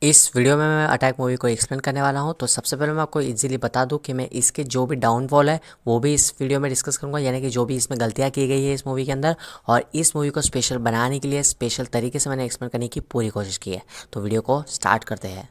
इस वीडियो में मैं अटैक मूवी को एक्सप्लेन करने वाला हूं। तो सबसे पहले मैं आपको इजीली बता दूं कि मैं इसके जो भी डाउनफॉल है वो भी इस वीडियो में डिस्कस करूंगा, यानी कि जो भी इसमें गलतियां की गई है इस मूवी के अंदर, और इस मूवी को स्पेशल बनाने के लिए स्पेशल तरीके से मैंने एक्सप्लेन करने की पूरी कोशिश की है। तो वीडियो को स्टार्ट करते हैं।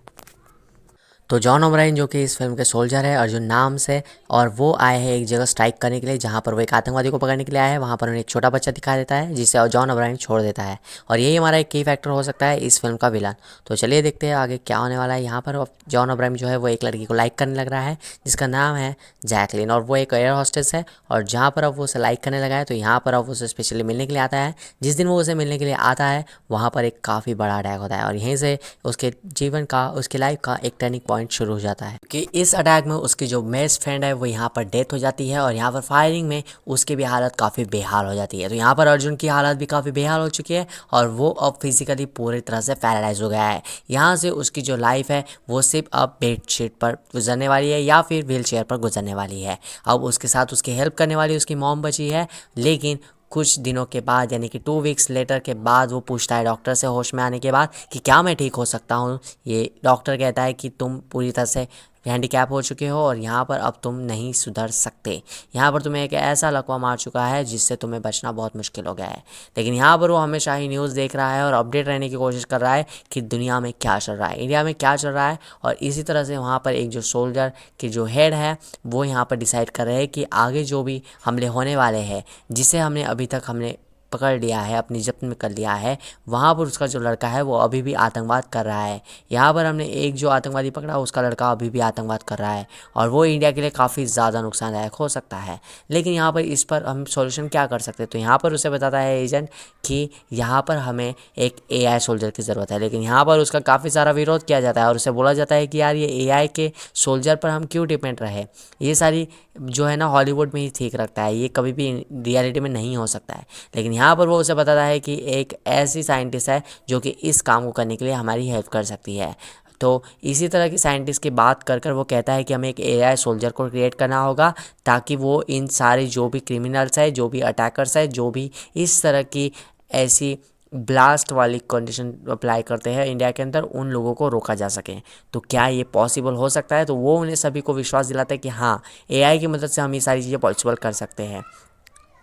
तो जॉन ओब्रायन जो कि इस फिल्म के सोल्जर है अर्जुन नाम से, और वो आए हैं एक जगह स्ट्राइक करने के लिए जहाँ पर वो एक आतंकवादी को पकड़ने के लिए आया है। वहाँ पर उन्हें एक छोटा बच्चा दिखा देता है जिसे जॉन ओब्रायन छोड़ देता है, और यही हमारा एक की फैक्टर हो सकता है इस फिल्म का विलन। तो चलिए देखते हैं आगे क्या होने वाला है। यहाँ पर जॉन ओब्रायन जो है वो एक लड़की को लाइक करने लग रहा है जिसका नाम है जैकलिन, और वो एक एयर हॉस्टेस है। और जहाँ पर अब वो उसे लाइक करने लगा है तो यहाँ पर अब उसे स्पेशली मिलने के लिए आता है। जिस दिन वो उसे मिलने के लिए आता है वहाँ पर एक काफ़ी बड़ा अटैक होता है, और यहीं से उसके जीवन का, उसकी लाइफ का एक टर्निंग पॉइंट शुरू हो जाता है कि इस अटैक में उसकी जो बेस्ट फ्रेंड है वो यहाँ पर डेथ हो जाती है, और यहाँ पर फायरिंग में उसकी भी हालत काफ़ी बेहाल हो जाती है। तो यहाँ पर अर्जुन की हालत भी काफ़ी बेहाल हो चुकी है, और वो अब फिजिकली पूरी तरह से पैरालाइज हो गया है। यहाँ से उसकी जो लाइफ है वो सिर्फ अब बेडशीट पर गुजरने वाली है या फिर व्हील चेयर पर गुजरने वाली है। अब उसके साथ उसकी हेल्प करने वाली उसकी मॉम बची है, लेकिन कुछ दिनों के बाद यानी कि 2 वीक्स लेटर के बाद वो पूछता है डॉक्टर से होश में आने के बाद कि क्या मैं ठीक हो सकता हूँ। ये डॉक्टर कहता है कि तुम पूरी तरह से हैंडीकैप हो चुके हो और यहाँ पर अब तुम नहीं सुधर सकते। यहाँ पर तुम्हें एक ऐसा लकवा मार चुका है जिससे तुम्हें बचना बहुत मुश्किल हो गया है। लेकिन यहाँ पर वो हमेशा ही न्यूज़ देख रहा है और अपडेट रहने की कोशिश कर रहा है कि दुनिया में क्या चल रहा है, इंडिया में क्या चल रहा है। और इसी तरह से वहाँ पर एक जो सोल्जर के जो हेड है वो यहाँ पर डिसाइड कर रहे हैं कि आगे जो भी हमले होने वाले हैं, जिसे हमने अभी तक हमने पकड़ लिया है, अपनी जब्त में कर लिया है, वहाँ पर उसका जो लड़का है वो अभी भी आतंकवाद कर रहा है। यहाँ पर हमने एक जो आतंकवादी पकड़ा उसका लड़का अभी भी आतंकवाद कर रहा है, और वो इंडिया के लिए काफ़ी ज़्यादा नुकसानदायक हो सकता है। लेकिन यहाँ पर इस पर हम सॉल्यूशन क्या कर सकते हैं? तो यहाँ पर उसे बताता है एजेंट कि यहाँ पर हमें एक एआई सोल्जर की ज़रूरत है। लेकिन यहाँ पर उसका काफ़ी सारा विरोध किया जाता है और उसे बोला जाता है कि यार ये एआई के सोल्जर पर हम क्यों डिपेंड रहे, ये सारी जो है ना हॉलीवुड में ही ठीक रखता है, ये कभी भी रियलिटी में नहीं हो सकता है। लेकिन यहाँ पर वो उसे बताता है कि एक ऐसी साइंटिस्ट है जो कि इस काम को करने के लिए हमारी हेल्प कर सकती है। तो इसी तरह की साइंटिस्ट की बात कर कर वो कहता है कि हमें एक एआई सोल्जर को क्रिएट करना होगा ताकि वो इन सारे जो भी क्रिमिनल्स है, जो भी अटैकर्स है, जो भी इस तरह की ऐसी ब्लास्ट वाली कंडीशन अप्लाई करते हैं इंडिया के अंदर, उन लोगों को रोका जा सके। तो क्या ये पॉसिबल हो सकता है? तो वो उन्हें सभी को विश्वास दिलाता है कि हाँ, एआई की मदद से हम ये सारी चीज़ें पॉसिबल कर सकते हैं।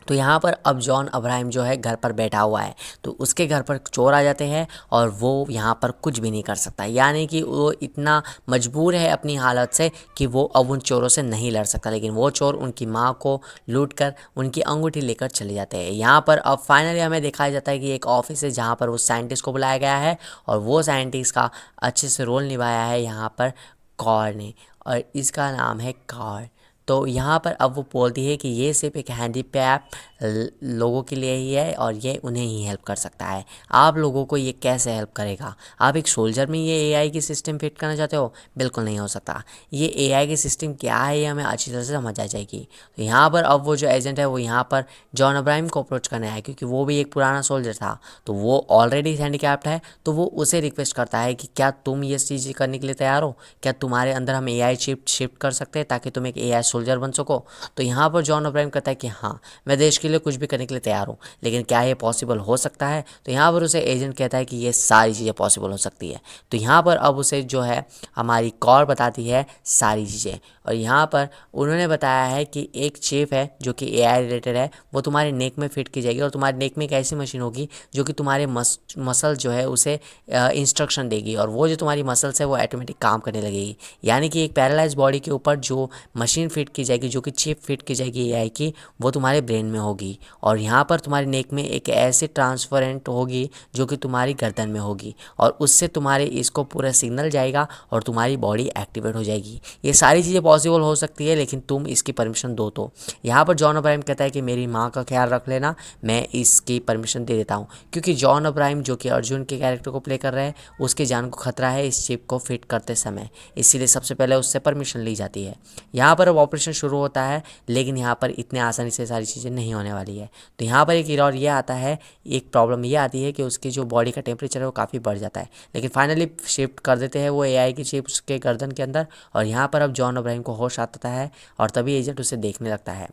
तो यहाँ पर अब जॉन अब्राहम जो है घर पर बैठा हुआ है, तो उसके घर पर चोर आ जाते हैं और वो यहाँ पर कुछ भी नहीं कर सकता, यानी कि वो इतना मजबूर है अपनी हालत से कि वो अब उन चोरों से नहीं लड़ सकता। लेकिन वो चोर उनकी माँ को लूट कर उनकी अंगूठी लेकर चले जाते हैं। यहाँ पर अब फाइनली हमें दिखाया जाता है कि एक ऑफिस है जहाँ पर उस साइंटिस्ट को बुलाया गया है, और वो साइंटिस्ट का अच्छे से रोल निभाया है यहाँ पर कौर ने, और इसका नाम है कौर। तो यहाँ पर अब वो बोलती है कि ये सिर्फ एक हैंडीकैप लोगों के लिए ही है और ये उन्हें ही हेल्प कर सकता है। आप लोगों को ये कैसे हेल्प करेगा? आप एक सोल्जर में ये एआई की सिस्टम फिट करना चाहते हो? बिल्कुल नहीं हो सकता। ये एआई की सिस्टम क्या है ये हमें अच्छी तरह से समझ आ जाएगी। तो यहाँ पर अब वो जो एजेंट है वो यहाँ पर जॉन अब्राहम को अप्रोच करने आया, क्योंकि वो भी एक पुराना सोल्जर था, तो वो ऑलरेडी हैंडीकैप्ड है। तो वो उसे रिक्वेस्ट करता है कि क्या तुम ये चीज़ करने के लिए तैयार हो? क्या तुम्हारे अंदर हम एआई चिप शिफ्ट कर सकते हैं ताकि तुम एक एआई सोल्जर बन सको? तो यहाँ पर जॉन अब्राहम कहता है कि हाँ, मैं देश के लिए कुछ भी करने के लिए तैयार हूँ, लेकिन क्या ये पॉसिबल हो सकता है? तो यहाँ पर उसे एजेंट कहता है कि ये सारी चीज़ें पॉसिबल हो सकती है। तो यहाँ पर अब उसे जो है हमारी कौर बताती है सारी चीज़ें, और यहाँ पर उन्होंने बताया है कि एक चिप है जो कि एआई रिलेटेड है, वो तुम्हारे नेक में फिट की जाएगी, और तुम्हारे नेक में एक ऐसी मशीन होगी जो कि तुम्हारे मसल जो है उसे इंस्ट्रक्शन देगी, और वो जो तुम्हारी मसल्स है वो ऑटोमेटिक काम करने लगेगी। यानी कि एक पैरालाइज बॉडी के ऊपर जो मशीन फिट की जाएगी, जो कि चिप फिट की जाएगी एआई की, वो तुम्हारे ब्रेन में होगी, और यहाँ पर तुम्हारे नेक में एक ऐसी ट्रांसफरेंट होगी जो कि तुम्हारी गर्दन में होगी, और उससे तुम्हारे इसको पूरा सिग्नल जाएगा और तुम्हारी बॉडी एक्टिवेट हो जाएगी। ये सारी चीज़ें पॉसिबल हो सकती है, लेकिन तुम इसकी परमिशन दो। तो यहाँ पर जॉन अब्राहम कहता है कि मेरी माँ का ख्याल रख लेना, मैं इसकी परमिशन दे देता हूँ, क्योंकि जॉन अब्राहम जो कि अर्जुन के कैरेक्टर को प्ले कर रहे हैं उसकी जान को खतरा है इस चिप को फिट करते समय, इसीलिए सबसे पहले उससे परमिशन ली जाती है। यहाँ पर अब ऑपरेशन शुरू होता है, लेकिन यहाँ पर इतने आसानी से सारी चीज़ें नहीं होने वाली है। तो यहाँ पर एक इरर ये आता है, एक प्रॉब्लम ये आती है कि उसकी जो बॉडी का टेम्परेचर है वो काफ़ी बढ़ जाता है, लेकिन फाइनली शिफ्ट कर देते हैं वो एआई की चिप उसके गर्दन के अंदर, और यहाँ पर अब जॉन अब्राहम को होश आता है और तभी एजेंट उसे देखने लगता है।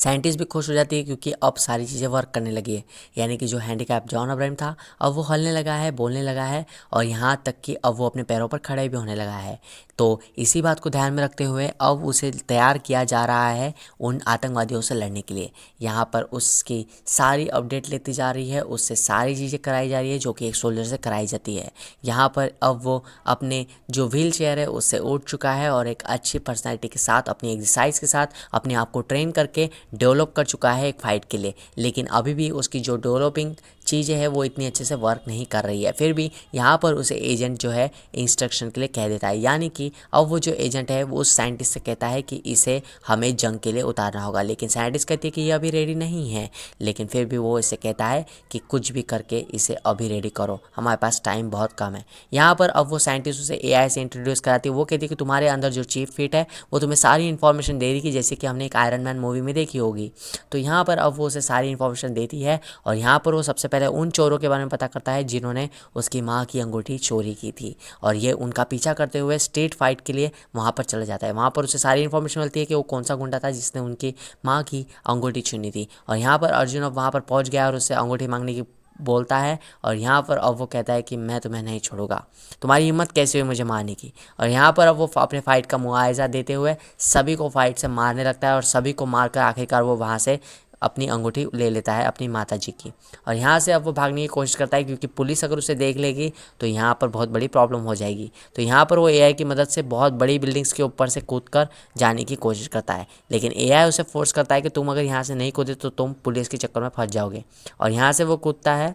साइंटिस्ट भी खुश हो जाती है क्योंकि अब सारी चीज़ें वर्क करने लगी है, यानी कि जो हैंडीकैप जॉन अब्राहम था अब वो हलने लगा है, बोलने लगा है और यहाँ तक कि अब वो अपने पैरों पर खड़े भी होने लगा है। तो इसी बात को ध्यान में रखते हुए अब उसे तैयार किया जा रहा है उन आतंकवादियों से लड़ने के लिए। यहाँ पर उसकी सारी अपडेट लेती जा रही है, उससे सारी चीज़ें कराई जा रही है जो कि एक सोल्जर से कराई जाती है। यहाँ पर अब वो अपने जो व्हील चेयर है उससे उठ चुका है और एक अच्छी पर्सनैलिटी के साथ, अपनी एक्सरसाइज के साथ अपने आप को ट्रेन करके डेवलप कर चुका है एक फ़ाइट के लिए। लेकिन अभी भी उसकी जो डेवलपिंग चीज़ें हैं वो इतनी अच्छे से वर्क नहीं कर रही है। फिर भी यहाँ पर उसे एजेंट जो है इंस्ट्रक्शन के लिए कह देता है, यानी कि अब वो जो एजेंट है वो उस साइंटिस्ट से कहता है कि इसे हमें जंग के लिए उतारना होगा। लेकिन साइंटिस्ट कहती है कि ये अभी रेडी नहीं है, लेकिन फिर भी वो इसे कहता है कि कुछ भी करके इसे अभी रेडी करो, हमारे पास टाइम बहुत कम है। यहाँ पर अब वो साइंटिस्ट उसे एआई से इंट्रोड्यूस कराती है। वो कहती है कि तुम्हारे अंदर जो चीफ फिट है वो तुम्हें सारी इन्फॉर्मेशन दे रही है, जैसे कि हमने एक आयरन मैन मूवी में देखी होगी। तो यहाँ पर अब वो उसे सारी इन्फॉर्मेशन देती है और यहाँ पर वो सबसे पहले उन चोरों के बारे में पता करता है जिन्होंने उसकी माँ की अंगूठी चोरी की थी, और ये उनका पीछा करते हुए स्ट्रीट फाइट के लिए वहाँ पर चला जाता है। वहाँ पर उसे सारी इन्फॉर्मेशन मिलती है कि वो कौन सा गुंडा था जिसने उनकी माँ की अंगूठी छीनी थी। और यहाँ पर अर्जुन अब वहाँ पर पहुँच गया और उससे अंगूठी मांगने की बोलता है, और यहाँ पर अब वो कहता है कि मैं तुम्हें नहीं छोड़ूंगा, तुम्हारी हिम्मत कैसे हुई मुझे मारने की। और यहाँ पर अब वो अपने फ़ाइट का मुआवजा देते हुए सभी को फाइट से मारने लगता है और सभी को मारकर आखिरकार वो वहाँ से अपनी अंगूठी ले लेता है अपनी माता जी की। और यहाँ से अब वो भागने की कोशिश करता है क्योंकि पुलिस अगर उसे देख लेगी तो यहाँ पर बहुत बड़ी प्रॉब्लम हो जाएगी। तो यहाँ पर वो एआई की मदद से बहुत बड़ी बिल्डिंग्स के ऊपर से कूदकर जाने की कोशिश करता है, लेकिन एआई उसे फोर्स करता है कि तुम अगर यहाँ से नहीं कूदे तो तुम पुलिस के चक्कर में फंस जाओगे। और यहाँ से वो कूदता है।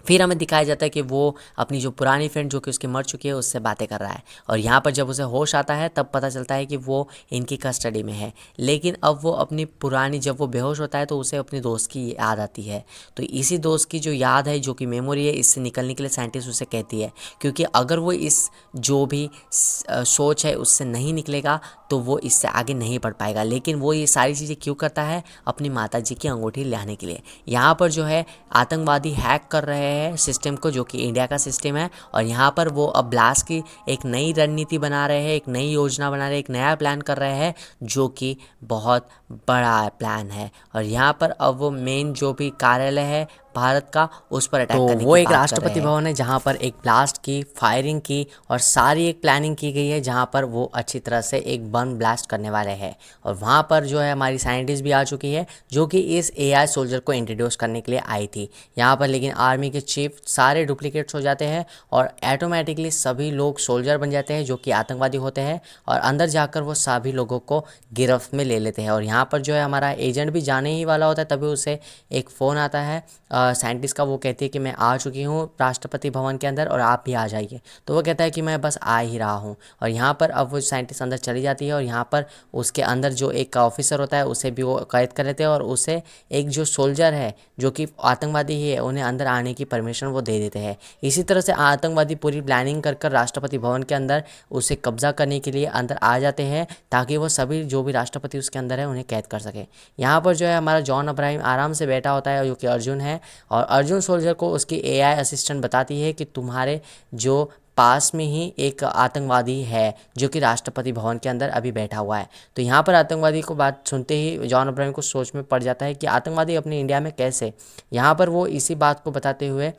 फिर हमें दिखाया जाता है कि वो अपनी जो पुरानी फ्रेंड जो कि उसकी मर चुकी है उससे बातें कर रहा है। और यहाँ पर जब उसे होश आता है तब पता चलता है कि वो इनकी कस्टडी में है। लेकिन अब वो अपनी पुरानी, जब वो बेहोश होता है तो उसे अपनी दोस्त की याद आती है। तो इसी दोस्त की जो याद है, जो कि मेमोरी है, इससे निकलने के लिए साइंटिस्ट उसे कहती है, क्योंकि अगर वो इस जो भी सोच है उससे नहीं निकलेगा तो वो इससे आगे नहीं बढ़ पाएगा। लेकिन वो ये सारी चीज़ें क्यों करता है? अपनी माता जी की अंगूठी लाने के लिए। यहाँ पर जो है आतंकवादी हैक कर रहे हैं सिस्टम को, जो कि इंडिया का सिस्टम है, और यहाँ पर वो अब ब्लास्ट की एक नई रणनीति बना रहे हैं, एक नई योजना बना रहे हैं, एक नया प्लान कर रहे हैं जो कि बहुत बड़ा प्लान है। और यहाँ पर अब वो मेन जो भी कार्यालय है भारत का उस पर अटैक करने की बात कर रहे हैं। वो एक राष्ट्रपति भवन है जहाँ पर एक ब्लास्ट की, फायरिंग की और सारी एक प्लानिंग की गई है, जहाँ पर वो अच्छी तरह से एक बम ब्लास्ट करने वाले हैं। और वहाँ पर जो है हमारी साइंटिस्ट भी आ चुकी है जो कि इस एआई सोल्जर को इंट्रोड्यूस करने के लिए आई थी यहाँ पर। लेकिन आर्मी के चीफ सारे डुप्लीकेट्स हो जाते हैं और ऑटोमेटिकली सभी लोग सोल्जर बन जाते हैं जो कि आतंकवादी होते हैं, और अंदर जाकर वो सभी लोगों को गिरफ्त में ले लेते हैं। और यहाँ पर जो है हमारा एजेंट भी जाने ही वाला होता है, तभी उसे एक फ़ोन आता है साइंटिस्ट का। वो कहती है कि मैं आ चुकी हूँ राष्ट्रपति भवन के अंदर और आप भी आ जाइए। तो वो कहता है कि मैं बस आ ही रहा हूँ। और यहाँ पर अब वो साइंटिस्ट अंदर चली जाती है और यहाँ पर उसके अंदर जो एक ऑफिसर होता है उसे भी वो कैद कर लेते हैं, और उसे एक जो सोल्जर है जो कि आतंकवादी ही है उन्हें अंदर आने की परमिशन वो दे देते हैं। इसी तरह से आतंकवादी पूरी प्लानिंग कर राष्ट्रपति भवन के अंदर उसे कब्जा करने के लिए अंदर आ जाते हैं, ताकि वो सभी जो भी राष्ट्रपति उसके अंदर है उन्हें कैद कर सके। यहाँ पर जो है हमारा जॉन अब्राहम आराम से बैठा होता है जो कि अर्जुन है, और अर्जुन सोल्जर को उसकी एआई असिस्टेंट बताती है कि तुम्हारे जो पास में ही एक आतंकवादी है जो कि राष्ट्रपति भवन के अंदर अभी बैठा हुआ है। तो यहाँ पर आतंकवादी को बात सुनते ही जॉन अब्राहम को सोच में पड़ जाता है कि आतंकवादी अपने इंडिया में कैसे। यहाँ पर वो इसी बात को बताते हुए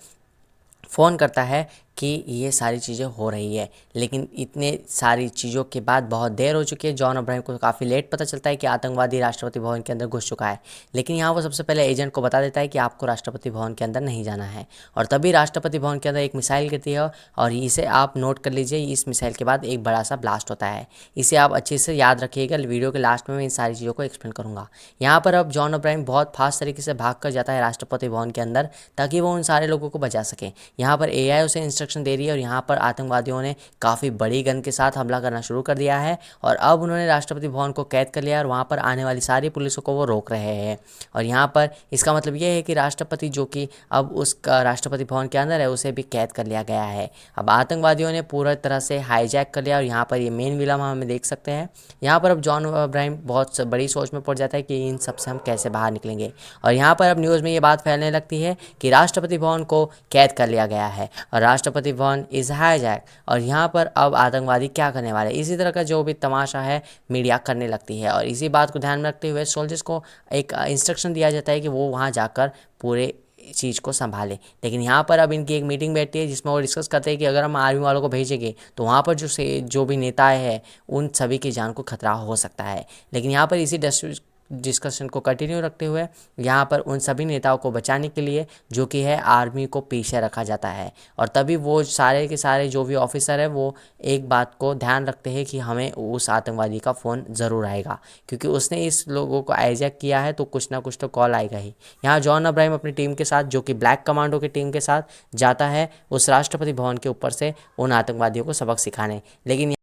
फ़ोन करता है कि ये सारी चीज़ें हो रही है। लेकिन इतने सारी चीज़ों के बाद बहुत देर हो चुकी है। जॉन अब्राहम को काफ़ी लेट पता चलता है कि आतंकवादी राष्ट्रपति भवन के अंदर घुस चुका है। लेकिन यहाँ वो सबसे पहले एजेंट को बता देता है कि आपको राष्ट्रपति भवन के अंदर नहीं जाना है। और तभी राष्ट्रपति भवन के अंदर एक मिसाइल गिरती है, और इसे आप नोट कर लीजिए, इस मिसाइल के बाद एक बड़ा सा ब्लास्ट होता है। इसे आप अच्छे से याद रखिएगा, वीडियो के लास्ट में मैं इन सारी चीज़ों को एक्सप्लेन करूँगा। यहाँ पर अब जॉन अब्राहम बहुत फास्ट तरीके से भाग कर जाता है राष्ट्रपति भवन के अंदर, ताकि वो उन सारे लोगों को बचा सके। यहाँ पर एआई उसे इंस्ट्रक्शन दे रही है, और यहाँ पर आतंकवादियों ने काफ़ी बड़ी गन के साथ हमला करना शुरू कर दिया है, और अब उन्होंने राष्ट्रपति भवन को कैद कर लिया और वहाँ पर आने वाली सारी पुलिसों को वो रोक रहे हैं। और यहाँ पर इसका मतलब ये है कि राष्ट्रपति जो कि अब उस राष्ट्रपति भवन के अंदर है उसे भी कैद कर लिया गया है। अब आतंकवादियों ने पूरा तरह से हाईजैक कर लिया, और यहाँ पर ये मेन विलन हमें देख सकते हैं। यहाँ पर अब जॉन अब्राहम बहुत बड़ी सोच में पड़ जाता है कि इन सब से हम कैसे बाहर निकलेंगे। और यहाँ पर अब न्यूज़ में ये बात फैलने लगती है कि राष्ट्रपति भवन को कैद कर लिया गया है, और राष्ट्रपति राष्ट्रपति भवन इज हाईजैक। और यहाँ पर अब आतंकवादी क्या करने वाले, इसी तरह का जो भी तमाशा है मीडिया करने लगती है। और इसी बात को ध्यान में रखते हुए सोल्जर्स को एक इंस्ट्रक्शन दिया जाता है कि वो वहाँ जाकर पूरे चीज़ को संभालें। लेकिन यहाँ पर अब इनकी एक मीटिंग बैठती है जिसमें वो डिस्कस करते हैं कि अगर हम आर्मी वालों को भेजेंगे तो वहाँ पर जो भी नेता है उन सभी की जान को खतरा हो सकता है। लेकिन यहाँ पर इसी डिस्कशन को कंटिन्यू रखते हुए यहाँ पर उन सभी नेताओं को बचाने के लिए जो कि है आर्मी को पीछे रखा जाता है। और तभी वो सारे के सारे जो भी ऑफिसर है वो एक बात को ध्यान रखते हैं कि हमें उस आतंकवादी का फ़ोन ज़रूर आएगा, क्योंकि उसने इस लोगों को हाईजैक किया है तो कुछ ना कुछ तो कॉल आएगा ही। यहाँ जॉन अब्राहम अपनी टीम के साथ, जो कि ब्लैक कमांडो की टीम के साथ जाता है उस राष्ट्रपति भवन के ऊपर से उन आतंकवादियों को सबक सिखाने। लेकिन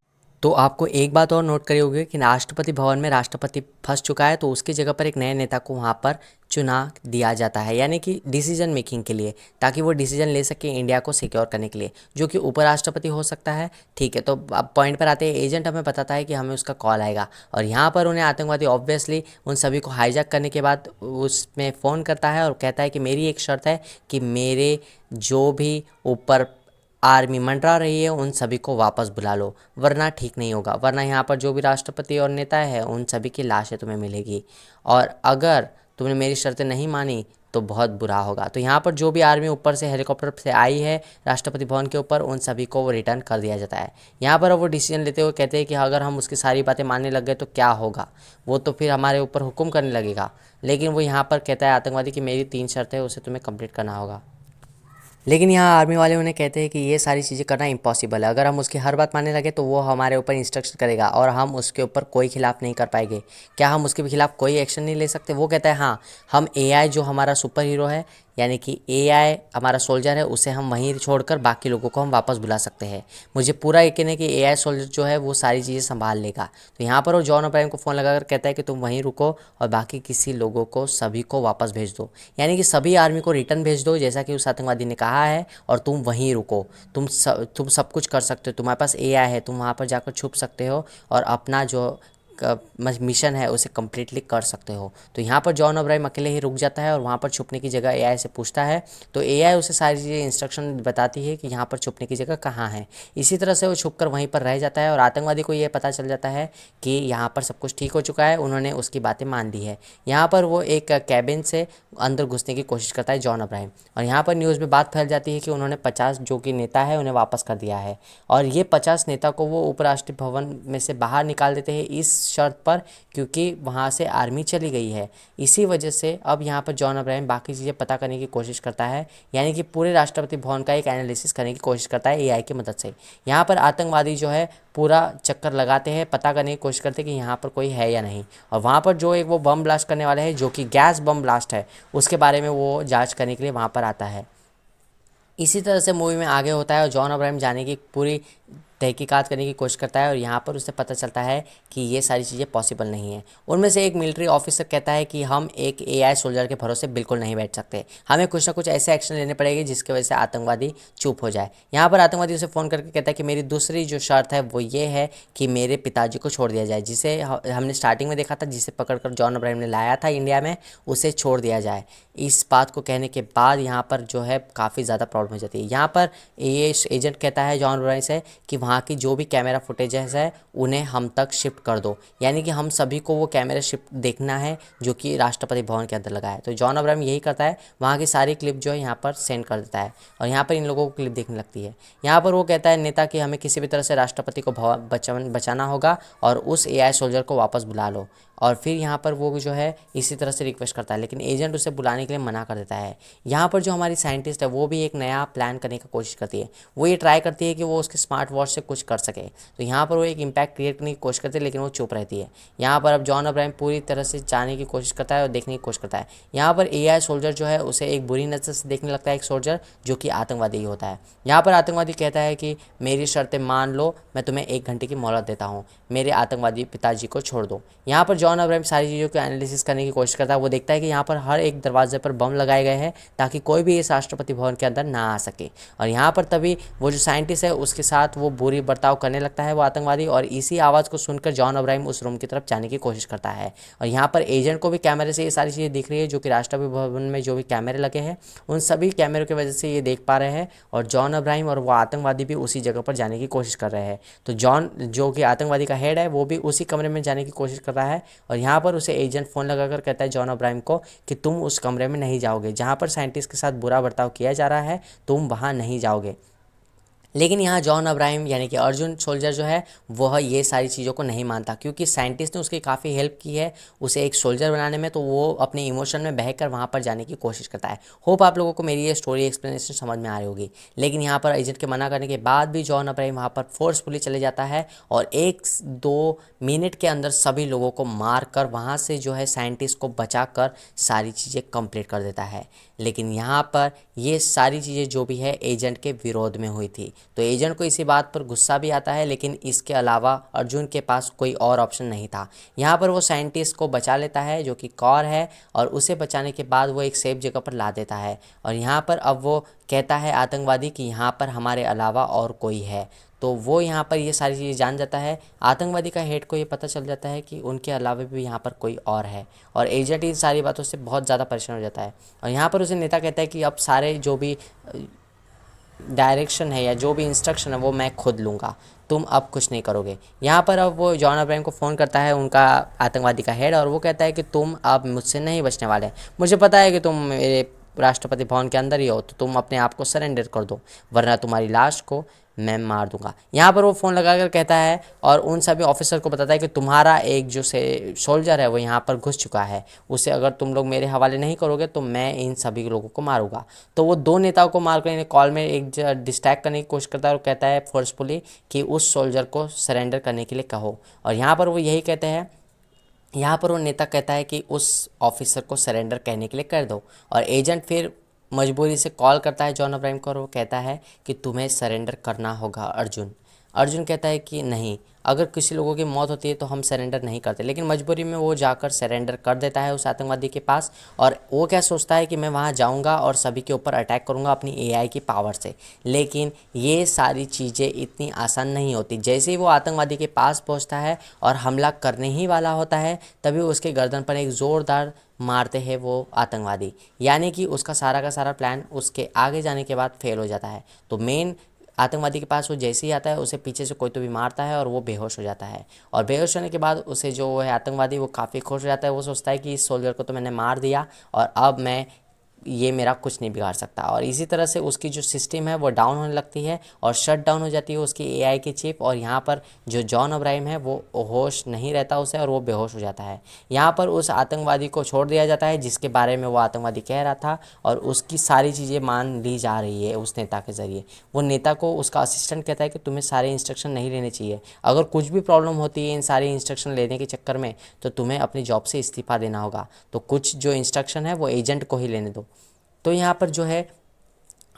तो आपको एक बात और नोट करी होगी कि राष्ट्रपति भवन में राष्ट्रपति फंस चुका है, तो उसकी जगह पर एक नए नेता को वहाँ पर चुना दिया जाता है, यानी कि डिसीजन मेकिंग के लिए, ताकि वो डिसीजन ले सके इंडिया को सिक्योर करने के लिए, जो कि उपराष्ट्रपति हो सकता है। ठीक है, तो अब पॉइंट पर आते हैं। एजेंट हमें बताता है कि हमें उसका कॉल आएगा और यहाँ पर उन्हें आतंकवादी ऑब्वियसली उन सभी को हाईजैक करने के बाद उसमें फ़ोन करता है और कहता है कि मेरी एक शर्त है कि मेरे जो भी ऊपर आर्मी मंडरा रही है उन सभी को वापस बुला लो, वरना ठीक नहीं होगा, वरना यहाँ पर जो भी राष्ट्रपति और नेता है उन सभी की लाशें तुम्हें मिलेगी, और अगर तुमने मेरी शर्तें नहीं मानी तो बहुत बुरा होगा। तो यहाँ पर जो भी आर्मी ऊपर से हेलीकॉप्टर से आई है राष्ट्रपति भवन के ऊपर उन सभी को वो रिटर्न कर दिया जाता है। यहाँ पर वो डिसीजन लेते हुए कहते हैं कि अगर हम उसकी सारी बातें मानने लग गए तो क्या होगा, वो तो फिर हमारे ऊपर हुक्म करने लगेगा। लेकिन वो यहाँ पर कहता है आतंकवादी कि मेरी 3 शर्तें उसे तुम्हें कंप्लीट करना होगा। लेकिन यहाँ आर्मी वाले उन्हें कहते हैं कि ये सारी चीज़ें करना इम्पॉसिबल है, अगर हम उसकी हर बात मानने लगे तो वो हमारे ऊपर इंस्ट्रक्शन करेगा और हम उसके ऊपर कोई खिलाफ नहीं कर पाएंगे। क्या हम उसके खिलाफ कोई एक्शन नहीं ले सकते? वो कहता है हाँ, हम एआई जो हमारा सुपर हीरो है, यानी कि एआई हमारा सोल्जर है, उसे हम वहीं छोड़कर बाकी लोगों को हम वापस बुला सकते हैं। मुझे पूरा यकीन है कि एआई सोल्जर जो है वो सारी चीज़ें संभाल लेगा। तो यहाँ पर वो जॉन अब्राहम को फ़ोन लगाकर कहता है कि तुम वहीं रुको और बाकी किसी लोगों को सभी को वापस भेज दो, यानी कि सभी आर्मी को रिटर्न भेज दो जैसा कि उस आतंकवादी ने कहा है, और तुम वहीं रुको। तुम सब कुछ कर सकते हो, तुम्हारे पास एआई है, तुम वहाँ पर जाकर छुप सकते हो और अपना जो मिशन है उसे कम्प्लीटली कर सकते हो। तो यहाँ पर जॉन अब्राहम अकेले ही रुक जाता है और वहाँ पर छुपने की जगह एआई से पूछता है, तो एआई उसे सारी चीज़ें इंस्ट्रक्शन बताती है कि यहाँ पर छुपने की जगह कहाँ है। इसी तरह से वो छुपकर वहीं पर रह जाता है और आतंकवादी को ये पता चल जाता है कि यहाँ पर सब कुछ ठीक हो चुका है, उन्होंने उसकी बातें मान ली है। यहाँ पर वो एक कैबिन से अंदर घुसने की कोशिश करता है जॉन अब्राहम, और यहाँ पर न्यूज़ में बात फैल जाती है कि उन्होंने 50 जो कि नेता है उन्हें वापस कर दिया है, और ये 50 नेता को वो उपराष्ट्रपति भवन में से बाहर निकाल देते हैं इस शर्त पर, क्योंकि वहाँ से आर्मी चली गई है। इसी वजह से अब यहाँ पर जॉन अब्राहम बाकी चीज़ें पता करने की कोशिश करता है, यानी कि पूरे राष्ट्रपति भवन का एक एनालिसिस करने की कोशिश करता है एआई की मदद से। यहाँ पर आतंकवादी जो है पूरा चक्कर लगाते हैं, पता करने की कोशिश करते हैं कि यहाँ पर कोई है या नहीं, और वहाँ पर जो एक वो बम ब्लास्ट करने वाला है जो कि गैस बम ब्लास्ट है उसके बारे में वो जांच करने के लिए वहाँ पर आता है। इसी तरह से मूवी में आगे होता है और जॉन अब्राहम जाने की पूरी तहकीकात करने की कोशिश करता है, और यहाँ पर उसे पता चलता है कि ये सारी चीज़ें पॉसिबल नहीं है। उनमें से एक मिलिट्री ऑफिसर कहता है कि हम एक एआई सोल्जर के भरोसे बिल्कुल नहीं बैठ सकते, हमें कुछ ना कुछ ऐसे एक्शन लेने पड़ेंगे जिसकी वजह से आतंकवादी चुप हो जाए। यहाँ पर आतंकवादी उसे फ़ोन करके कहता है कि मेरी दूसरी जो शर्त है वो ये है कि मेरे पिताजी को छोड़ दिया जाए, जिसे हमने स्टार्टिंग में देखा था, जिसे पकड़कर जॉन अब्राहम ने लाया था इंडिया में, उसे छोड़ दिया जाए। इस बात को कहने के बाद यहाँ पर जो है काफ़ी ज़्यादा प्रॉब्लम हो जाती है। यहाँ पर ये एजेंट कहता है जॉन अब्राहम से कि वहाँ की जो भी कैमरा फुटेजेस है उन्हें हम तक शिफ्ट कर दो, यानी कि हम सभी को वो कैमरा शिफ्ट देखना है जो कि राष्ट्रपति भवन के अंदर लगा है। तो जॉन अब्राहम यही करता है, वहाँ की सारी क्लिप जो है यहाँ पर सेंड कर देता है और यहाँ पर इन लोगों को क्लिप देखने लगती है। यहाँ पर वो कहता है नेता कि हमें किसी भी तरह से राष्ट्रपति को बचाना होगा और उस एआई सोल्जर को वापस बुला लो, और फिर यहाँ पर वो जो है इसी तरह से रिक्वेस्ट करता है, लेकिन एजेंट उसे बुलाने के लिए मना कर देता है। यहाँ पर जो हमारी साइंटिस्ट है वो भी एक नया प्लान करने की कोशिश करती है, वो ये ट्राई करती है कि वो उसके स्मार्ट वॉच से कुछ कर सके। तो यहाँ पर वो एक इम्पैक्ट क्रिएट करने की कोशिश करती है, लेकिन वो चुप रहती है। यहाँ पर अब जॉन अब्राहम पूरी तरह से जाने की कोशिश करता है और देखने की कोशिश करता है। यहाँ पर एआई सोल्जर जो है उसे एक बुरी नज़र से देखने लगता है, एक सोल्जर जो कि आतंकवादी ही होता है। यहाँ पर आतंकवादी कहता है कि मेरी शर्तें मान लो, मैं तुम्हें 1 घंटे की मोहलत देता हूँ, मेरे आतंकवादी पिताजी को छोड़ दो। यहाँ पर जॉन अब्राहम सारी चीज़ों को एनालिसिस करने की कोशिश करता है। वो देखता है कि यहाँ पर हर एक दरवाजे पर बम लगाए गए हैं ताकि कोई भी इस राष्ट्रपति भवन के अंदर ना आ सके। और यहाँ पर तभी वो जो साइंटिस्ट है उसके साथ वो बुरी बर्ताव करने लगता है वो आतंकवादी, और इसी आवाज़ को सुनकर जॉन अब्राहम उस रूम की तरफ जाने की कोशिश करता है। और यहाँ पर एजेंट को भी कैमरे से ये सारी चीज़ें दिख रही है, जो कि राष्ट्रपति भवन में जो भी कैमरे लगे हैं उन सभी कैमरों की वजह से ये देख पा रहे हैं। और जॉन अब्राहम और वो आतंकवादी भी उसी जगह पर जाने की कोशिश कर रहे हैं। तो जॉन जो कि आतंकवादी का हेड है वो भी उसी कमरे में जाने की कोशिश कर रहा है। और यहाँ पर उसे एजेंट फ़ोन लगाकर कहता है जॉन अब्राहम को कि तुम उस कमरे में नहीं जाओगे, जहाँ पर साइंटिस्ट के साथ बुरा बर्ताव किया जा रहा है तुम वहाँ नहीं जाओगे। लेकिन यहाँ जॉन अब्राहम यानी कि अर्जुन सोल्जर जो है वह ये सारी चीज़ों को नहीं मानता, क्योंकि साइंटिस्ट ने उसकी काफ़ी हेल्प की है उसे एक सोल्जर बनाने में, तो वो अपने इमोशन में बहकर वहाँ पर जाने की कोशिश करता है। होप आप लोगों को मेरी ये स्टोरी एक्सप्लेनेशन समझ में आ रही होगी। लेकिन यहाँ पर एजेंट के मना करने के बाद भी जॉन अब्राहम वहाँ पर फोर्सफुली चले जाता है और 1-2 मिनट के अंदर सभी लोगों को मार कर वहाँ से जो है साइंटिस्ट को बचा कर सारी चीज़ें कंप्लीट कर देता है। लेकिन यहाँ पर ये सारी चीज़ें जो भी है एजेंट के विरोध में हुई थी, तो एजेंट को इसी बात पर गुस्सा भी आता है। लेकिन इसके अलावा अर्जुन के पास कोई और ऑप्शन नहीं था। यहाँ पर वो साइंटिस्ट को बचा लेता है जो कि कौर है, और उसे बचाने के बाद वो एक सेफ जगह पर ला देता है। और यहाँ पर अब वो कहता है आतंकवादी कि यहाँ पर हमारे अलावा और कोई है। तो वो यहाँ पर ये सारी चीज़ें जान जाता है। आतंकवादी का हेड को ये पता चल जाता है कि उनके अलावा भी यहाँ पर कोई और है, और एजेंट इन सारी बातों से बहुत ज़्यादा परेशान हो जाता है। और यहाँ पर उसे नेता कहता है कि अब सारे जो भी डायरेक्शन है या जो भी इंस्ट्रक्शन है वो मैं खुद लूँगा, तुम अब कुछ नहीं करोगे। यहाँ पर अब वो जॉन अब्राहम को फ़ोन करता है उनका आतंकवादी का हेड, और वो कहता है कि तुम अब मुझसे नहीं बचने वाले। मुझे पता है कि तुम मेरे राष्ट्रपति भवन के अंदर ही हो, तो तुम अपने आप को सरेंडर कर दो वरना तुम्हारी लाश को मैं मार दूंगा। यहाँ पर वो फ़ोन लगाकर कहता है और उन सभी ऑफिसर को बताता है कि तुम्हारा एक जो से सोल्जर है वो यहाँ पर घुस चुका है, उसे अगर तुम लोग मेरे हवाले नहीं करोगे तो मैं इन सभी लोगों को मारूंगा। तो वो 2 नेताओं को मारकर इन्हें कॉल में एक डिस्ट्रैक्ट करने की कोशिश करता है और कहता है फोर्सफुली कि उस सोल्जर को सरेंडर करने के लिए कहो। और यहाँ पर वो यही कहते हैं, यहाँ पर वो नेता कहता है कि उस ऑफिसर को सरेंडर कहने के लिए कर दो। और एजेंट फिर मजबूरी से कॉल करता है जॉन अब्राहम को और वो कहता है कि तुम्हें सरेंडर करना होगा अर्जुन। अर्जुन कहता है कि नहीं, अगर किसी लोगों की मौत होती है तो हम सरेंडर नहीं करते। लेकिन मजबूरी में वो जाकर सरेंडर कर देता है उस आतंकवादी के पास। और वो क्या सोचता है कि मैं वहाँ जाऊँगा और सभी के ऊपर अटैक करूँगा अपनी एआई की पावर से। लेकिन ये सारी चीज़ें इतनी आसान नहीं होती। जैसे ही वो आतंकवादी के पास पहुँचता है और हमला करने ही वाला होता है तभी उसके गर्दन पर एक ज़ोरदार मारते हैं वो आतंकवादी, यानी कि उसका सारा का सारा प्लान उसके आगे जाने के बाद फेल हो जाता है। तो मेन आतंकवादी के पास वो जैसे ही आता है उसे पीछे से कोई तो भी मारता है और वो बेहोश हो जाता है। और बेहोश होने के बाद उसे जो है आतंकवादी वो काफ़ी खुश हो जाता है। वो सोचता है कि इस सोल्जर को तो मैंने मार दिया और अब मैं ये मेरा कुछ नहीं बिगाड़ सकता। और इसी तरह से उसकी जो सिस्टम है वो डाउन होने लगती है और शट डाउन हो जाती है उसकी एआई की चिप। और यहाँ पर जो जॉन अब्राहम है वो होश नहीं रहता उसे और वो बेहोश हो जाता है। यहाँ पर उस आतंकवादी को छोड़ दिया जाता है जिसके बारे में वो आतंकवादी कह रहा था, और उसकी सारी चीज़ें मान ली जा रही है उस नेता के ज़रिए। वो नेता को उसका असिस्टेंट कहता है कि तुम्हें सारे इंस्ट्रक्शन नहीं लेने चाहिए, अगर कुछ भी प्रॉब्लम होती है इन सारे इंस्ट्रक्शन लेने के चक्कर में तो तुम्हें अपनी जॉब से इस्तीफ़ा देना होगा, तो कुछ जो इंस्ट्रक्शन है वो एजेंट को ही लेने दो। तो यहाँ पर जो है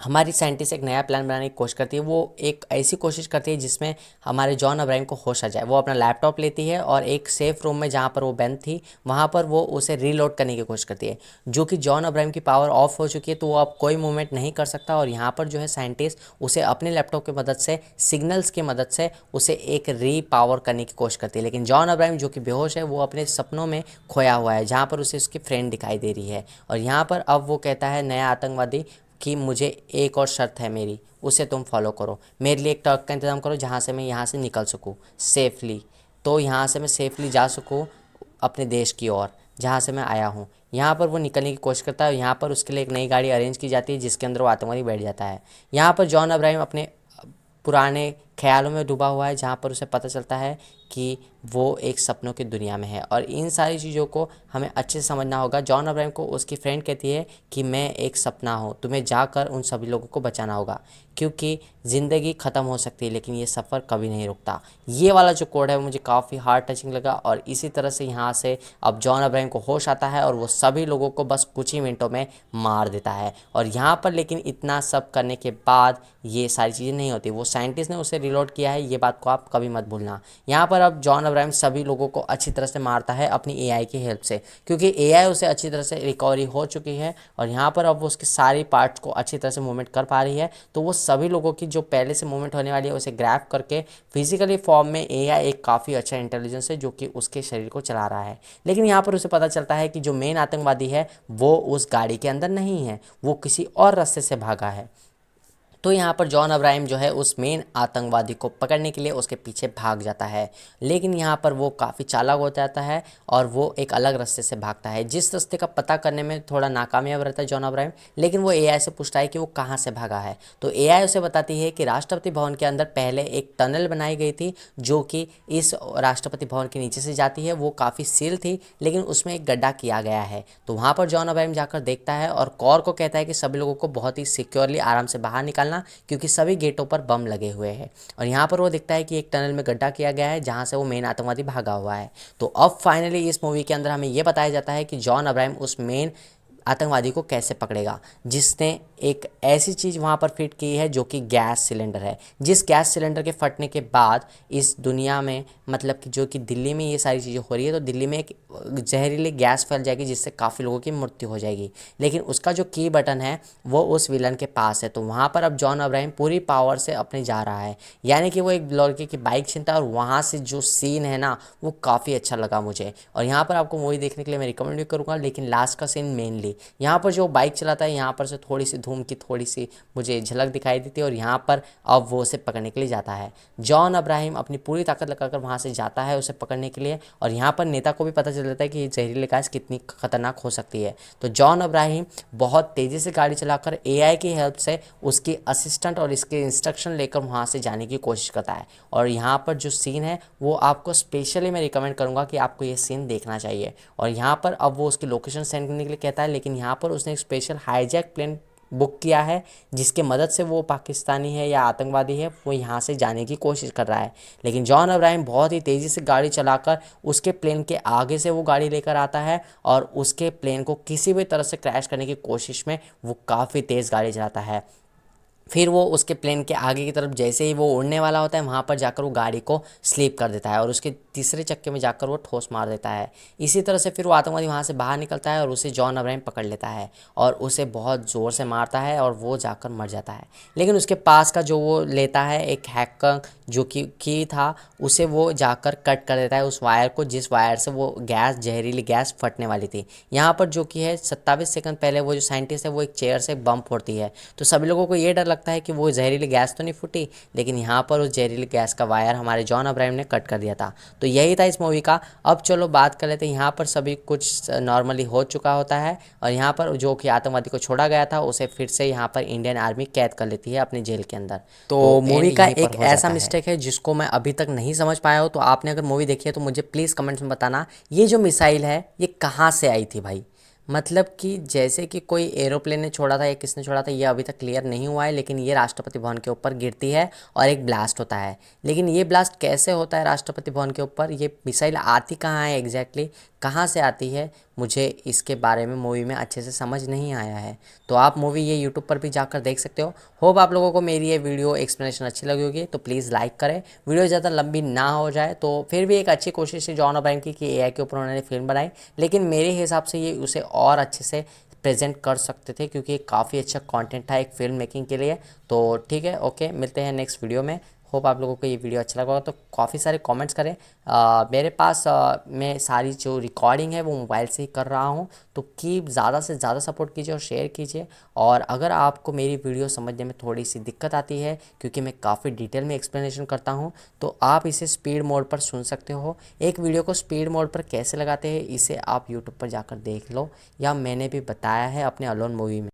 हमारी साइंटिस्ट एक नया प्लान बनाने की कोशिश करती है। वो एक ऐसी कोशिश करती है जिसमें हमारे जॉन अब्राहम को होश आ जाए। वो अपना लैपटॉप लेती है और एक सेफ रूम में जहाँ पर वो बंद थी वहाँ पर वो उसे रीलोड करने की कोशिश करती है, जो कि जॉन अब्राहम की पावर ऑफ हो चुकी है तो वो अब कोई मूवमेंट नहीं कर सकता। और यहाँ पर जो है साइंटिस्ट उसे अपने लैपटॉप की मदद से सिग्नल्स की मदद से उसे एक रीपावर करने की कोशिश करती है। लेकिन जॉन अब्राहम जो कि बेहोश है वो अपने सपनों में खोया हुआ है जहाँ पर उसे उसकी फ्रेंड दिखाई दे रही है। और यहाँ पर अब वो कहता है नया आतंकवादी कि मुझे एक और शर्त है मेरी, उसे तुम फॉलो करो। मेरे लिए एक ट्रक का इंतज़ाम करो जहाँ से मैं यहाँ से निकल सकूँ सेफली, तो यहाँ से मैं सेफली जा सकूँ अपने देश की ओर जहाँ से मैं आया हूँ। यहाँ पर वो निकलने की कोशिश करता है। यहाँ पर उसके लिए एक नई गाड़ी अरेंज की जाती है जिसके अंदर वो आतंकवादी बैठ जाता है। यहाँ पर जॉन अब्राहम अपने पुराने ख्यालों में डूबा हुआ है जहाँ पर उसे पता चलता है कि वो एक सपनों की दुनिया में है। और इन सारी चीज़ों को हमें अच्छे से समझना होगा। जॉन अब्राहम को उसकी फ्रेंड कहती है कि मैं एक सपना हूँ, तुम्हें जाकर उन सभी लोगों को बचाना होगा क्योंकि ज़िंदगी ख़त्म हो सकती है लेकिन ये सफ़र कभी नहीं रुकता। ये वाला जो कोड है वो मुझे काफ़ी हार्ट टचिंग लगा। और इसी तरह से यहाँ से अब जॉन अब्राहम को होश आता है और वो सभी लोगों को बस कुछ ही मिनटों में मार देता है। और यहाँ पर लेकिन इतना सब करने के बाद ये सारी चीज़ें नहीं होती। वो साइंटिस्ट ने उसे रिलोड किया है, ये बात को आप कभी मत भूलना। यहाँ पर अब जॉन अब्राहम सभी लोगों को अच्छी तरह से मारता है अपनी एआई की हेल्प से, क्योंकि एआई उसे अच्छी तरह से रिकवरी हो चुकी है और यहाँ पर अब वो उसके सारी पार्ट्स को अच्छी तरह से मूवमेंट कर पा रही है। तो वो सभी लोगों की जो पहले से मूवमेंट होने वाली है उसे ग्रैब करके फिजिकली फॉर्म में एआई एक काफ़ी अच्छा इंटेलिजेंस है जो कि उसके शरीर को चला रहा है। लेकिन यहाँ पर उसे पता चलता है कि जो मेन आतंकवादी है वो उस गाड़ी के अंदर नहीं है, वो किसी और रास्ते से भागा है। तो यहाँ पर जॉन अब्राहम जो है उस मेन आतंकवादी को पकड़ने के लिए उसके पीछे भाग जाता है। लेकिन यहाँ पर वो काफ़ी चालाक हो जाता है और वो एक अलग रास्ते से भागता है, जिस रास्ते का पता करने में थोड़ा नाकामयाब रहता है जॉन अब्राहम। लेकिन वो एआई से पूछता है कि वो कहाँ से भागा है, तो एआई उसे बताती है कि राष्ट्रपति भवन के अंदर पहले एक टनल बनाई गई थी जो कि इस राष्ट्रपति भवन के नीचे से जाती है। वो काफ़ी सील थी लेकिन उसमें एक गड्ढा किया गया है। तो वहाँ पर जॉन अब्राहम जाकर देखता है और कौर को कहता है कि सभी लोगों को बहुत ही सिक्योरली आराम से बाहर निकालना, क्योंकि सभी गेटों पर बम लगे हुए हैं। और यहाँ पर वो दिखता है कि एक टनल में गड्ढा किया गया है जहाँ से वो मेन आतंकवादी भागा हुआ है। तो अब फाइनली इस मूवी के अंदर हमें ये बताया जाता है कि जॉन अब्राहम उस मेन आतंकवादी को कैसे पकड़ेगा, जिसने एक ऐसी चीज़ वहाँ पर फिट की है जो कि गैस सिलेंडर है। जिस गैस सिलेंडर के फटने के बाद इस दुनिया में, मतलब कि जो कि दिल्ली में ये सारी चीज़ें हो रही है, तो दिल्ली में एक जहरीली गैस फैल जाएगी जिससे काफ़ी लोगों की मृत्यु हो जाएगी। लेकिन उसका जो की बटन है वो उस विलन के पास है। तो वहाँ पर अब जॉन अब्राहम पूरी पावर से अपने जा रहा है, यानी कि वो एक लड़के की बाइक छीनता है और वहाँ से जो सीन है ना वो काफ़ी अच्छा लगा मुझे। और यहाँ पर आपको मूवी देखने के लिए मैं रिकमेंड भी करूँगा। लेकिन लास्ट का सीन मेनली यहाँ पर जो बाइक चलाता है, यहाँ पर से थोड़ी सी धूम की थोड़ी सी मुझे झलक दिखाई देती है और यहाँ पर अब वो उसे पकड़ने के लिए जाता है। जॉन अब्राहम अपनी पूरी ताकत लगाकर वहाँ से जाता है उसे पकड़ने के लिए और यहाँ पर नेता को भी पता चल जाता है कि ये जहरीली गैस कितनी खतरनाक हो सकती है। तो जॉन अब्राहम बहुत तेज़ी से गाड़ी चलाकर एआई की हेल्प से उसकी असिस्टेंट और इसके इंस्ट्रक्शन लेकर वहाँ से जाने की कोशिश करता है। और यहाँ पर जो सीन है वो आपको स्पेशली मैं रिकमेंड करूँगा कि आपको ये सीन देखना चाहिए। और यहाँ पर अब वो उसकी लोकेशन सेंड करने के लिए कहता है, लेकिन यहाँ पर उसने एक स्पेशल हाईजैक प्लेन बुक किया है जिसके मदद से वो पाकिस्तानी है या आतंकवादी है वो यहाँ से जाने की कोशिश कर रहा है। लेकिन जॉन अब्राहम बहुत ही तेज़ी से गाड़ी चलाकर उसके प्लेन के आगे से वो गाड़ी लेकर आता है और उसके प्लेन को किसी भी तरह से क्रैश करने की कोशिश में वो काफ़ी तेज़ गाड़ी चलाता है। फिर वो उसके प्लेन के आगे की तरफ जैसे ही वो उड़ने वाला होता है वहाँ पर जाकर वो गाड़ी को स्लिप कर देता है और उसके तीसरे चक्के में जाकर वो ठोस मार देता है। इसी तरह से फिर वो आतंकवादी वहाँ से बाहर निकलता है और उसे जॉन अब्राहम पकड़ लेता है और उसे बहुत ज़ोर से मारता है और वो जाकर मर जाता है। लेकिन उसके पास का जो वो लेता है एक हैकर जो कि की था, उसे वो जाकर कट कर देता है उस वायर को जिस वायर से वो गैस जहरीली गैस फटने वाली थी। यहाँ पर जो कि है 27 सेकंड पहले वो जो साइंटिस्ट है वो एक चेयर से बम फोड़ती है। तो सभी लोगों को ये डर लगता है कि वो जहरीली गैस तो नहीं फूटी, लेकिन यहाँ पर उस जहरीली गैस का वायर हमारे जॉन अब्राहम ने कट कर दिया था। तो यही था इस मूवी का। अब चलो बात कर लेते हैं, यहाँ पर सभी कुछ नॉर्मली हो चुका होता है और यहाँ पर जो कि आतंकवादी को छोड़ा गया था उसे फिर से यहाँ पर इंडियन आर्मी कैद कर लेती है अपने जेल के अंदर। तो मूवी का एक ऐसा मिस्टेक है जिसको मैं अभी तक नहीं समझ पाया हूँ। तो आपने अगर मूवी देखी है तो मुझे प्लीज़ कमेंट्स में बताना, ये जो मिसाइल है ये कहाँ से आई थी भाई। मतलब कि जैसे कि कोई एरोप्लेन ने छोड़ा था या किसने छोड़ा था ये अभी तक क्लियर नहीं हुआ है, लेकिन ये राष्ट्रपति भवन के ऊपर गिरती है और एक ब्लास्ट होता है। लेकिन ये ब्लास्ट कैसे होता है राष्ट्रपति भवन के ऊपर, ये मिसाइल आती कहाँ है एग्जैक्टली, कहाँ से आती है, मुझे इसके बारे में मूवी में अच्छे से समझ नहीं आया है। तो आप मूवी ये यूट्यूब पर भी जाकर देख सकते हो। होप आप लोगों को मेरी ये वीडियो एक्सप्लेनेशन अच्छी लगी होगी, तो प्लीज़ लाइक करें। वीडियो ज़्यादा लंबी ना हो जाए, तो फिर भी एक अच्छी कोशिश है जॉन अब्राहम की कि एआई के ऊपर उन्होंने फिल्म बनाई, लेकिन मेरे हिसाब से ये उसे और अच्छे से प्रेजेंट कर सकते थे क्योंकि ये काफ़ी अच्छा कंटेंट था एक फिल्म मेकिंग के लिए। तो ठीक है, ओके, मिलते हैं नेक्स्ट वीडियो में। होप आप लोगों को ये वीडियो अच्छा लगा होगा, तो काफ़ी सारे कमेंट्स करें। मेरे पास मैं सारी जो रिकॉर्डिंग है वो मोबाइल से ही कर रहा हूँ, तो ज़्यादा से ज़्यादा सपोर्ट कीजिए और शेयर कीजिए। और अगर आपको मेरी वीडियो समझने में थोड़ी सी दिक्कत आती है क्योंकि मैं काफ़ी डिटेल में एक्सप्लेनेशन करता हूँ, तो आप इसे स्पीड मोड पर सुन सकते हो। एक वीडियो को स्पीड मोड पर कैसे लगाते हैं इसे आप यूट्यूब पर जाकर देख लो, या मैंने भी बताया है अपने अलोन मूवी में।